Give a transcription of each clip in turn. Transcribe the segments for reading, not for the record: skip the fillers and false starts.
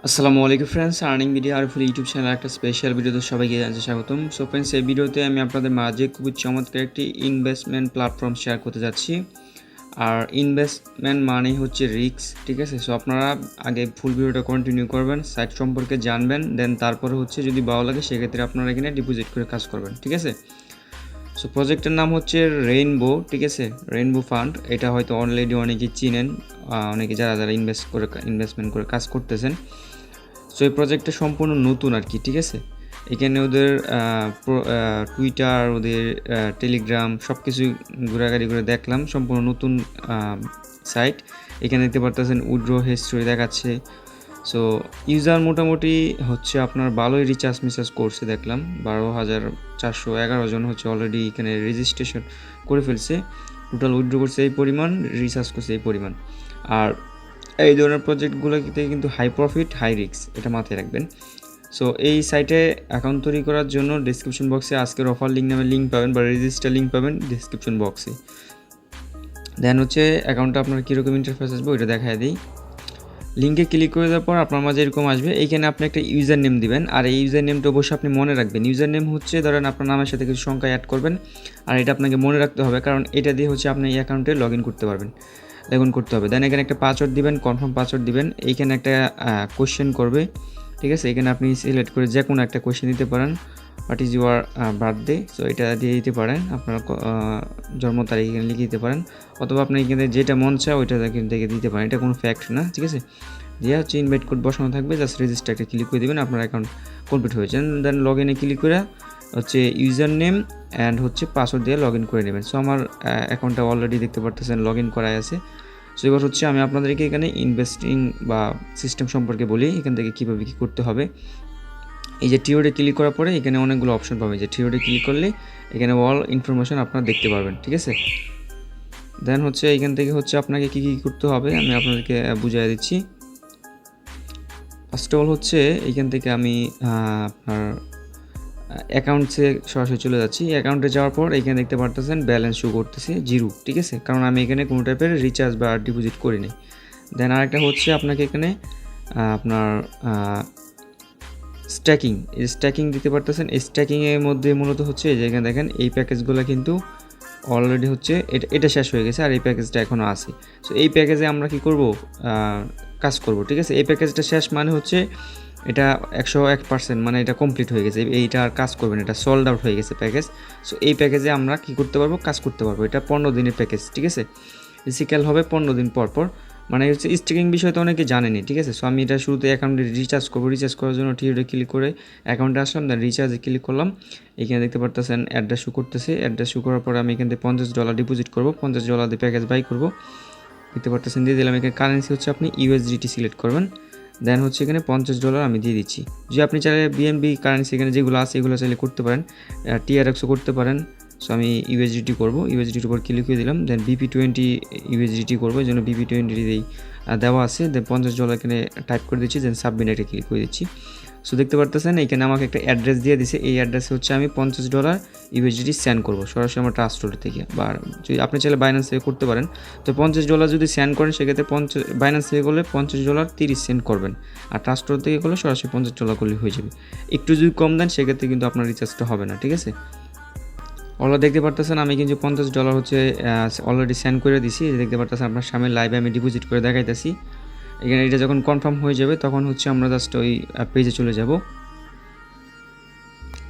আসসালামু আলাইকুম friends, earning video আর ফুল YouTube channel একটা স্পেশাল ভিডিওতে সবাইকে জানাতে স্বাগতম। সো ফ্রেন্ডস, এই ভিডিওতে আমি আপনাদের মাঝে খুবই চমৎকার একটি ইনভেস্টমেন্ট প্ল্যাটফর্ম শেয়ার করতে যাচ্ছি। আর ইনভেস্টমেন্ট মানে হচ্ছে রিস্ক, ঠিক আছে। সো আপনারা আগে ফুল ভিডিওটা কন্টিনিউ করবেন, সাইট সম্পর্কে জানবেন, দেন তারপরে হচ্ছে যদি ভালো লাগে সেক্ষেত্রে আপনারা এখানে ডিপোজিট করে কাজ করবেন, ঠিক আছে। সো প্রজেক্টের নাম হচ্ছে রেইনবো, ঠিক আছে, রেইনবো ফান্ড। এটা হয়তো অলরেডি অনেকেই চিনেন, অনেকে যারা ইনভেস্টমেন্ট করে কাজ করতেছেন। সো এই প্রজেক্টটা সম্পূর্ণ নতুন আর কি, ঠিক আছে। এখানে ওদের টুইটার, ওদের টেলিগ্রাম সব কিছুই ঘোরাঘুরি করে দেখলাম, সম্পূর্ণ নতুন সাইট। এখানে দেখতে পারতেছেন উইথড্র হিস্ট্রি দেখাচ্ছে। সো ইউজার মোটামুটি হচ্ছে আপনার ভালোই রিচার্জ করছে দেখলাম, 12,411 জন হচ্ছে অলরেডি এখানে রেজিস্ট্রেশন করে ফেলছে। টোটাল উইথড্র করছে এই পরিমাণ, রিচার্জ করছে এই পরিমাণ। আর এই ধরনের প্রজেক্টগুলোতে কিন্তু হাই প্রফিট হাই রিস্ক, এটা মাথায় রাখবেন। সো এই সাইটে অ্যাকাউন্ট তৈরি করার জন্য ডিসক্রিপশন বক্সে আজকের অফার লিঙ্ক নামে লিঙ্ক পাবেন বা রেজিস্টার লিঙ্ক পাবেন ডিসক্রিপশন বক্সে। দেন হচ্ছে অ্যাকাউন্টটা আপনার কীরকম ইন্টারফেস আসবে ওইটা দেখায় দিই। লিঙ্কে ক্লিক করে দেওয়ার পর আপনার মাঝে এরকম আসবে। এইখানে আপনি একটা ইউজার নেম দিবেন, আর এই ইউজার নেমটা অবশ্যই আপনি মনে রাখবেন। ইউজার নেম হচ্ছে ধরেন আপনার নামের সাথে কিছু সংখ্যা অ্যাড করবেন, আর এটা আপনাকে মনে রাখতে হবে, কারণ এটা দিয়ে হচ্ছে আপনি এই অ্যাকাউন্টে লগ ইন করতে পারবেন, করতে হবে। দেন এখানে একটা পাসওয়ার্ড দিবেন, কনফার্ম পাসওয়ার্ড দিবেন। এইখানে একটা কোশ্চেন করবে, ঠিক আছে। এখানে আপনি সিলেক্ট করে যে কোনো একটা কোশ্চেন দিতে পারেন, what is your birthday, so এটা দিয়ে দিতে পারেন। আপনার জন্ম তারিখ এখানে লিখে দিতে পারেন, অথবা আপনি এখানে যেটা মন চায় ওইটা এখান থেকে দিতে পারেন, এটা কোনো ফ্যাক্ট না, ঠিক আছে। দিয়ে হচ্ছে ইনভাইট কোড বসানো থাকবে, জাস্ট রেজিস্টার একটা ক্লিক করে দেবেন, আপনার অ্যাকাউন্ট কমপ্লিট হয়েছে। দেন লগ ইনে ক্লিক করে হচ্ছে ইউজার নেম অ্যান্ড হচ্ছে পাসওয়ার্ড দিয়ে লগ ইন করে নেবেন। সো আমার অ্যাকাউন্টটা অলরেডি দেখতে পারতেছেন লগ ইন করাই আছে। সো এবার হচ্ছে আমি আপনাদেরকে এখানে ইনভেস্টিং বা সিস্টেম সম্পর্কে বলি, এখান থেকে কীভাবে কী করতে হবে। এই যে টিওডে ক্লিক করার পরে এখানে অনেকগুলো অপশন পাবেন, যে টিওডে ক্লিক করলে এখানে অল ইনফরমেশন আপনারা দেখতে পারবেন, ঠিক আছে। দেন হচ্ছে এখান থেকে হচ্ছে আপনাকে কী কী করতে হবে আমি আপনাদেরকে বুঝিয়ে দিচ্ছি। ফার্স্ট অফ অল হচ্ছে এইখান থেকে আমি আপনার অ্যাকাউন্টসে সরাসরি চলে যাচ্ছি। অ্যাকাউন্টে যাওয়ার পর এখানে দেখতে পারতেছেন ব্যালেন্স শো করতেছে 0, ঠিক আছে, কারণ আমি এখানে কোনো টাইপের রিচার্জ বা ডিপোজিট করিনি। দেন আরেকটা হচ্ছে আপনাকে এখানে আপনার স্ট্যাকিং, এই স্ট্যাকিং দিতে পারতেছেন। এই স্ট্যাকিংয়ের মধ্যে মূলত হচ্ছে যে এখানে দেখেন এই প্যাকেজগুলো কিন্তু অলরেডি হচ্ছে এটা শেষ হয়ে গেছে, আর এই প্যাকেজটা এখনও আছে। সো এই প্যাকেজে আমরা কি করব, কাজ করব, ঠিক আছে। এই প্যাকেজটা শেষ মানে হচ্ছে এটা 101%, মানে এটা কমপ্লিট হয়ে গেছে, এইটা আর কাজ করবেন, এটা সোল্ড আউট হয়ে গেছে প্যাকেজ। সো এই প্যাকেজে আমরা কি করতে পারবো, কাজ করতে পারবো। এটা 15 দিনের প্যাকেজ, ঠিক আছে। রিসিক্যাল হবে 15 দিন পর পর, মানে হচ্ছে স্টেকিং বিষয় তো অনেকে জানেনি, ঠিক আছে। সো আমি এটা শুরুতে অ্যাকাউন্টে রিচার্জ করবো, রিচার্জ করার জন্য টিওডে ক্লিক করে অ্যাকাউন্টে আসলাম, দেন রিচার্জে ক্লিক করলাম। এখানে দেখতে পারতেছেন অ্যাড্রেস শো করতেছে। অ্যাড্রেস শো করার পরে আমি এখান থেকে $50 ডিপোজিট করবো, $50 দিয়ে প্যাকেজ বাই করবো, দেখতে পারতেছেন দিয়ে দিলাম। এখানে কারেন্সি হচ্ছে আপনি ইউএসডিটি সিলেক্ট করবেন। দেন হচ্ছে এখানে $50 আমি দিয়ে দিচ্ছি। যে আপনি চাইলে বিএনবি কারেন্সি এখানে যেগুলো আছে এগুলো চাইলে করতে পারেন, টিআরএক্সও করতে পারেন। সো আমি ইউএসডিটি করবো, ইউএসডিটির উপর ক্লিক করে দিলাম। দেন BP20 ইউএসডিটি করবো, এই জন্য BP20 দেওয়া আছে। দেন $50 এখানে টাইপ করে দিচ্ছি, দেন সাবমিট এটা ক্লিক করে দিচ্ছি। সো দেখতে পারতেছেন এখানে আমাকে একটা অ্যাড্রেস দিয়ে দিছে, এই অ্যাড্রেসে হচ্ছে আমি $50 ইউএসডিটি সেন্ড করবো সরাসরি আমার ট্রাস্ট ওয়ালেট থেকে, বা যদি আপনি চাইলে বাইন্যান্স থেকে করতে পারেন। তো $50 যদি সেন্ড করেন সেক্ষেত্রে বাইন্যান্স থেকে করলে $50 30 সেন্ট করবেন, আর ট্রাস্ট ওয়ালেট থেকে করলে সরাসরি $50 করলে হয়ে যাবে। একটু যদি কম দেন সেক্ষেত্রে কিন্তু আপনার রিচার্জটা হবে না, ঠিক আছে। অলরেডি দেখতে পারতেছেন আমি কিন্তু $50 হচ্ছে অলরেডি সেন্ড করে দিছি, দেখতে পারতেছেন আপনার সামনে লাইভে আমি ডিপোজিট করে দেখাইতেছি। এখানে এটা যখন কনফার্ম হয়ে যাবে তখন হচ্ছে আমরা জাস্ট ওই পেজে চলে যাব।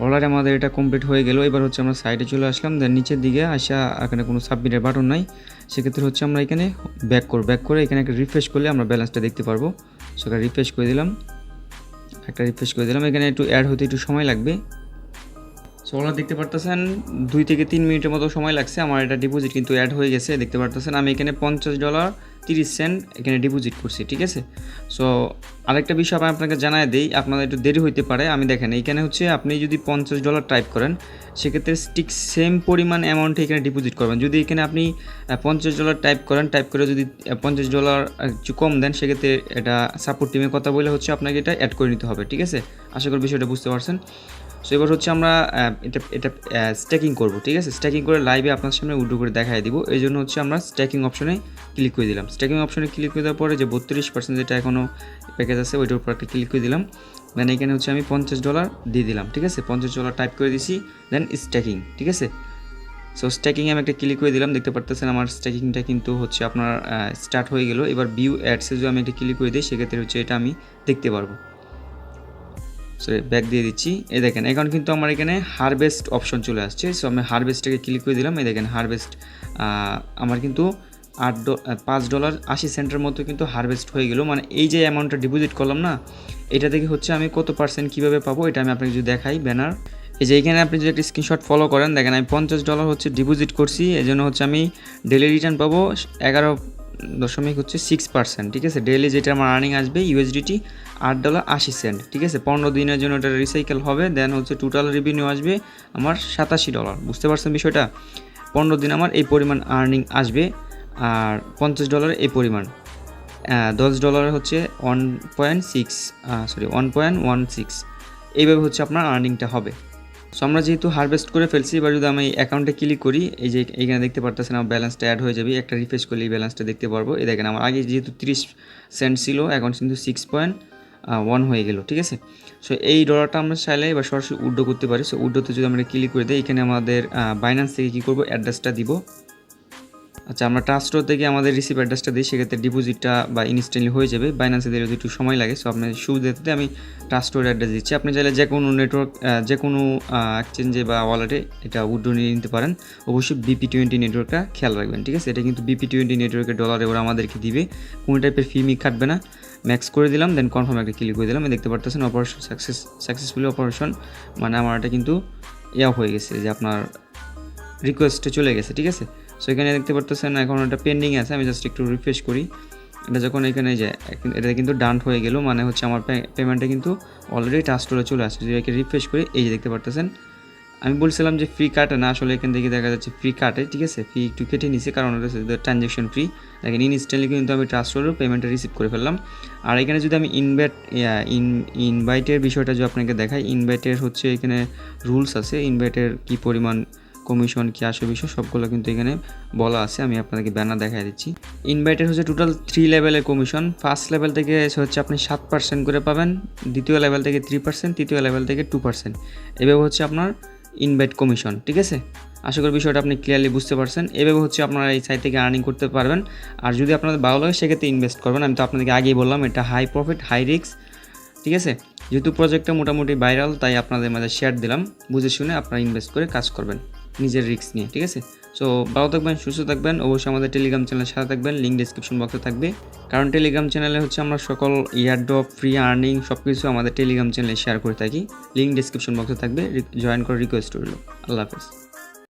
অলরেডি আমাদের এটা কমপ্লিট হয়ে গেল। এবার হচ্ছে আমরা সাইডে চলে আসলাম, দেন নিচের দিকে আসা এখানে কোনো সাবমিটের বাটন নাই, সেক্ষেত্রে হচ্ছে আমরা এখানে ব্যাক করে এখানে একটা রিফ্রেশ করলে আমরা ব্যালেন্সটা দেখতে পারবো। সেটা রিফ্রেশ করে দিলাম, এখানে একটু অ্যাড হতে একটু সময় লাগবে। সো ওরা দেখতে পারতেছেন 2 থেকে 3 মিনিটের মতো সময় লাগছে, আমার এটা ডিপোজিট কিন্তু অ্যাড হয়ে গেছে। দেখতে পারতেছেন আমি এখানে $50 30 সেন্ট এখানে ডিপোজিট করছি, ঠিক আছে। সো আরেকটা বিষয় আমি আপনাকে জানাই দিই, আপনাদের একটু দেরি হইতে পারে। আমি দেখেন এইখানে হচ্ছে আপনি যদি $50 টাইপ করেন সেক্ষেত্রে ঠিক সেম পরিমাণ অ্যামাউন্টে এখানে ডিপোজিট করবেন। যদি এখানে আপনি $50 টাইপ করে যদি $50 একটু কম দেন সেক্ষেত্রে এটা সাপোর্ট টিমে কথা বলে হচ্ছে আপনাকে এটা অ্যাড করে নিতে হবে, ঠিক আছে। আশা করি বিষয়টা বুঝতে পারছেন। সো এবার হচ্ছে আমরা এটা স্ট্যাকিং করব, ঠিক আছে। স্ট্যাকিং করে লাইভে আপনার সামনে উইথড্র করে দেখাই দিব। এই জন্য হচ্ছে আমরা স্ট্যাকিং অপশনে ক্লিক করে দিলাম। স্ট্যাকিং অপশনে ক্লিক করে দেওয়ার পরে যে 32% যেটা এখনও প্যাকেজ আছে ওইটার উপর একটা ক্লিক করে দিলাম। দেন এখানে হচ্ছে আমি $50 দিয়ে দিলাম, ঠিক আছে। $50 টাইপ করে দিছি, দেন স্ট্যাকিং, ঠিক আছে। সো স্ট্যাকিংয়ে আমি একটা ক্লিক করে দিলাম। দেখতে পারতেছেন আমার স্ট্যাকিংটা কিন্তু হচ্ছে আপনার স্টার্ট হয়ে গেল। এবার ভিউ অ্যাডসে যদি আমি একটা ক্লিক করে দিই সেক্ষেত্রে হচ্ছে এটা আমি দেখতে পারবো। সো ব্যাক দিয়ে দিচ্ছি। এই দেখেন এখন কিন্তু আমার এখানে হারভেস্ট অপশন চলে আসছে। সো আমি হারভেস্টটাকে ক্লিক করে দিলাম। এই দেখেন হারভেস্ট আমার কিন্তু $5.80 মতো কিন্তু হারভেস্ট হয়ে গেল। মানে এই যে অ্যামাউন্টটা ডিপোজিট করলাম না, এটা থেকে হচ্ছে আমি কত পার্সেন্ট কীভাবে পাবো এটা আমি আপনাকে যদি দেখাই ব্যানার। এই যে এখানে আপনি যদি একটা স্ক্রিনশট ফলো করেন, দেখেন আমি $50 হচ্ছে ডিপোজিট করছি। এই জন্য হচ্ছে আমি ডেলি রিটার্ন পাবো 11.6%, ঠিক আছে। ডেলি যেটা আমার আর্নিং আসবে ইউএসডিটি $8.80, ঠিক আছে। 15 দিনের জন্য এটা রিসাইকেল হবে। দেন হচ্ছে টোটাল রেভিনিউ আসবে আমার $87। বুঝতে পারছেন বিষয়টা? 15 দিন আমার এই পরিমাণ আর্নিং আসবে, আর $50 এই পরিমাণ, $10 হচ্ছে 1.16, এইভাবে হচ্ছে আপনার আর্নিংটা হবে। সো আমরা যেহেতু হারভেস্ট করে ফেলছি, এবার যদি আমি অ্যাকাউন্টে ক্লিক করি, এই যে এইখানে দেখতে পারতেছেন আমার ব্যালেন্সটা অ্যাড হয়ে যাবে। একটা রিফ্রেশ করলে এই ব্যালেন্সটা দেখতে পারবো। এই দেখেন আমার আগে যেহেতু 30 সেন্ট ছিল, এখন কিন্তু 6.1 হয়ে গেল, ঠিক আছে। সো এই ডলারটা আমরা চাইলে এবার সরাসরি উইথড্র করতে পারি। সো উইথড্রতে যদি আমরা ক্লিক করে দিই, এখানে আমাদের বাইন্যান্স থেকে কী করবো, অ্যাড্রেসটা দিব। আচ্ছা, আমরা ট্রাস্টর থেকে আমাদের রিসিভ অ্যাড্রেসটা দিই, সেক্ষেত্রে ডিপোজিটটা বা ইনস্ট্যান্টলি হয়ে যাবে। বাইন্যান্সে দিলে একটু সময় লাগে। সো আপনার সুবিধাতে আমি ট্রাস্টর অ্যাড্রেস দিচ্ছি। আপনি চাইলে যে কোনো নেটওয়ার্ক, যে কোনো এক্সচেঞ্জে বা ওয়ালেটে এটা উইথড্র নিয়ে নিতে পারেন। অবশ্যই BP20 নেটওয়ার্কটা খেয়াল রাখবেন, ঠিক আছে। এটা কিন্তু BP20 নেটওয়ার্কের ডলারে ওরা আমাদেরকে দিবে, কোনো টাইপের ফি কাটবে না। ম্যাক্স করে দিলাম, দেন কনফার্ম একটা ক্লিক করে দিলাম। দেখতে পারতেছেন অপারেশন সাকসেসফুলি অপারেশন, মানে আমার এটা কিন্তু হয়ে গেছে যে আপনার রিকোয়েস্টে চলে গেছে, ঠিক আছে। সো এখানে দেখতে পারতেছেন এখন এটা পেন্ডিং আছে। আমি জাস্ট একটু রিফ্রেশ করি। এটা যখন এখানে যায়, এটা কিন্তু ডান হয়ে গেল, মানে হচ্ছে আমার পেমেন্টটা কিন্তু অলরেডি ট্রাস্টরে চলে আসছে। যদি একে রিফ্রেশ করি, এই যে দেখতে পারতেছেন, আমি বলছিলাম যে ফ্রি কাটে না, আসলে এখান থেকে দেখা যাচ্ছে ফ্রি কাটে, ঠিক আছে। ফি একটু কেটে নিছে, কারণ এটা হচ্ছে ট্রানজ্যাকশন ফ্রি। দেখেন ইনস্ট্যান্টলি কিন্তু আমি ট্রাস্টরেও পেমেন্টটা রিসিভ করে ফেললাম। আর এখানে যদি আমি ইনভাইটের বিষয়টা যদি আপনাকে দেখাই, ইনভাইটের হচ্ছে এখানে রুলস আছে। ইনভাইটের কী পরিমাণ কমিশন কী আসে বিষয় সবগুলো কিন্তু এখানে বলা আছে। আমি আপনাদেরকে ব্যানার দেখাই দিচ্ছি। ইনভাইটের হচ্ছে টোটাল 3 লেভেলের কমিশন। ফার্স্ট লেভেল থেকে হচ্ছে আপনি 7% করে পাবেন, দ্বিতীয় লেভেল থেকে 3%, তৃতীয় লেভেল থেকে 2%। এভাবে হচ্ছে আপনার ইনভাইট কমিশন, ঠিক আছে। আশা করি বিষয়টা আপনি ক্লিয়ারলি বুঝতে পারছেন। এভাবে হচ্ছে আপনারা এই সাইট থেকে আর্নিং করতে পারবেন। আর যদি আপনাদের ভালো লাগে সেক্ষেত্রে ইনভেস্ট করবেন। আমি তো আপনাদেরকে আগেই বললাম এটা হাই প্রফিট হাই রিস্ক, ঠিক আছে। যেহেতু প্রজেক্টটা মোটামুটি ভাইরাল, তাই আপনাদের মাঝে শেয়ার দিলাম। বুঝে শুনে আপনারা ইনভেস্ট করে কাজ করবেন নিজের রিস্ক নিয়ে, ঠিক আছে। সো ভালো থাকবেন, সুস্থ থাকবেন। অবশ্যই আমাদের টেলিগ্রাম চ্যানেলের সাথে থাকবেন, লিঙ্ক ডিসক্রিপশন বক্সে থাকবে। কারণ টেলিগ্রাম চ্যানেলে হচ্ছে আমরা সকল ইয়ারড্রপ, ফ্রি আর্নিং সব কিছু আমাদের টেলিগ্রাম চ্যানেলে শেয়ার করে থাকি। লিঙ্ক ডিসক্রিপশন বক্সে থাকবে, জয়েন করে রিকোয়েস্ট রইল। আল্লাহ হাফেজ।